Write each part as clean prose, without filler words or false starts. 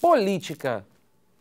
Política.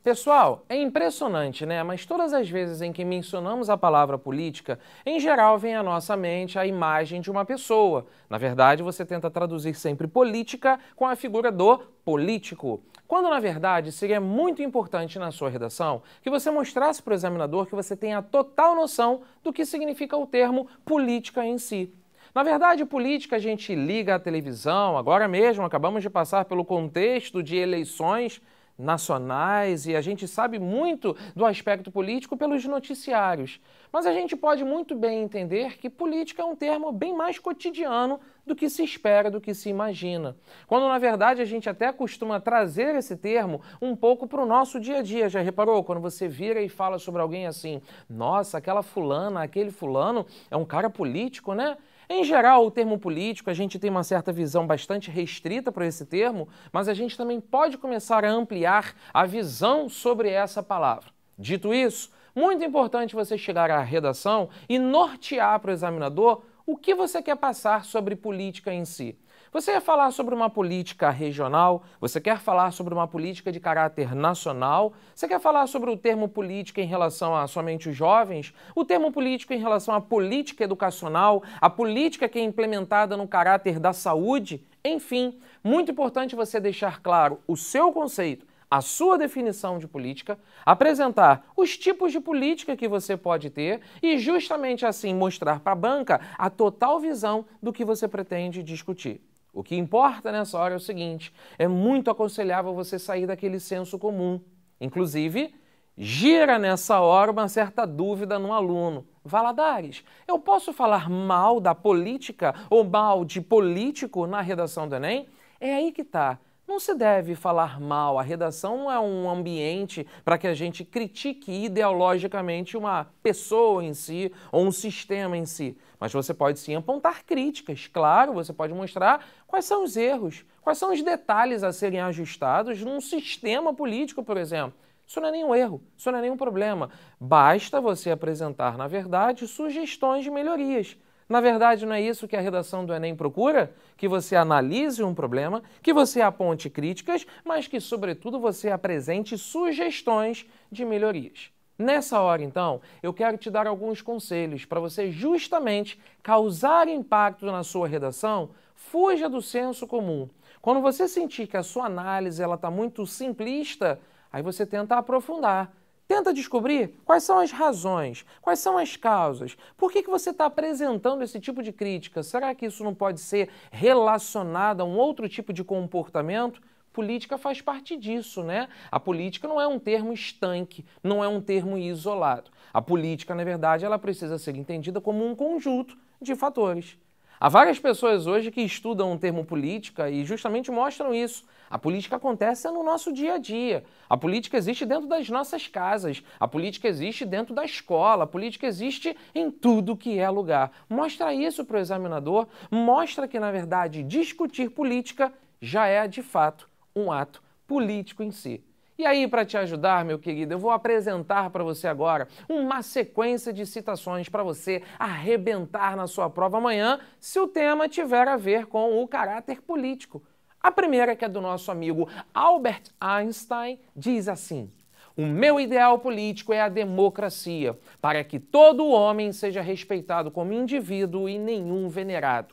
Pessoal, é impressionante, né? Mas todas as vezes em que mencionamos a palavra política, em geral vem à nossa mente a imagem de uma pessoa. Na verdade, você tenta traduzir sempre política com a figura do político. Quando, na verdade, seria muito importante na sua redação que você mostrasse para o examinador que você tem a total noção do que significa o termo política em si. Na verdade, política a gente liga à televisão, agora mesmo acabamos de passar pelo contexto de eleições nacionais e a gente sabe muito do aspecto político pelos noticiários. Mas a gente pode muito bem entender que política é um termo bem mais cotidiano do que se espera, do que se imagina. Quando, na verdade, a gente até costuma trazer esse termo um pouco para o nosso dia a dia. Já reparou? Quando você vira e fala sobre alguém assim, nossa, aquela fulana, aquele fulano é um cara político, né? Em geral, o termo político, a gente tem uma certa visão bastante restrita para esse termo, mas a gente também pode começar a ampliar a visão sobre essa palavra. Dito isso, muito importante você chegar à redação e nortear para o examinador o que você quer passar sobre política em si. Você quer falar sobre uma política regional? Você quer falar sobre uma política de caráter nacional? Você quer falar sobre o termo política em relação a somente os jovens? O termo político em relação à política educacional? A política que é implementada no caráter da saúde? Enfim, muito importante você deixar claro o seu conceito, a sua definição de política, apresentar os tipos de política que você pode ter e justamente assim mostrar para a banca a total visão do que você pretende discutir. O que importa nessa hora é o seguinte, é muito aconselhável você sair daquele senso comum. Inclusive, gira nessa hora uma certa dúvida no aluno. Valadares, eu posso falar mal da política ou mal de político na redação do Enem? É aí que está. Não se deve falar mal, a redação não é um ambiente para que a gente critique ideologicamente uma pessoa em si ou um sistema em si. Mas você pode sim apontar críticas, claro, você pode mostrar quais são os erros, quais são os detalhes a serem ajustados num sistema político, por exemplo. Isso não é nenhum erro, isso não é nenhum problema. Basta você apresentar, na verdade, sugestões de melhorias. Na verdade, não é isso que a redação do Enem procura? Que você analise um problema, que você aponte críticas, mas que, sobretudo, você apresente sugestões de melhorias. Nessa hora, então, eu quero te dar alguns conselhos para você justamente causar impacto na sua redação. Fuja do senso comum. Quando você sentir que a sua análise está muito simplista, aí você tenta aprofundar. Tenta descobrir quais são as razões, quais são as causas, por que você está apresentando esse tipo de crítica? Será que isso não pode ser relacionado a um outro tipo de comportamento? Política faz parte disso, né? A política não é um termo estanque, não é um termo isolado. A política, na verdade, ela precisa ser entendida como um conjunto de fatores. Há várias pessoas hoje que estudam o termo política e justamente mostram isso. A política acontece no nosso dia a dia. A política existe dentro das nossas casas. A política existe dentro da escola. A política existe em tudo que é lugar. Mostra isso para o examinador. Mostra que, na verdade, discutir política já é, de fato, um ato político em si. E aí, para te ajudar, meu querido, eu vou apresentar para você agora uma sequência de citações para você arrebentar na sua prova amanhã, se o tema tiver a ver com o caráter político. A primeira, que é do nosso amigo Albert Einstein, diz assim: o meu ideal político é a democracia, para que todo homem seja respeitado como indivíduo e nenhum venerado.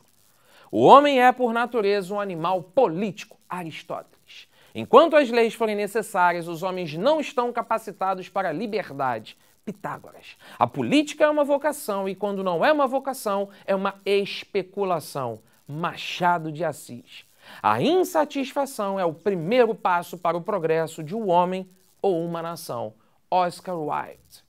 O homem é, por natureza, um animal político, Aristóteles. Enquanto as leis forem necessárias, os homens não estão capacitados para a liberdade, Pitágoras. A política é uma vocação e, quando não é uma vocação, é uma especulação, Machado de Assis. A insatisfação é o primeiro passo para o progresso de um homem ou uma nação, Oscar Wilde.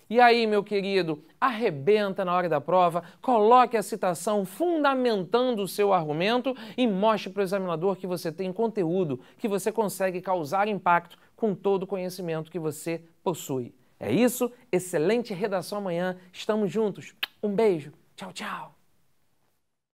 E aí, meu querido, arrebenta na hora da prova, coloque a citação fundamentando o seu argumento e mostre para o examinador que você tem conteúdo, que você consegue causar impacto com todo o conhecimento que você possui. É isso, excelente redação amanhã, estamos juntos. Um beijo, tchau, tchau.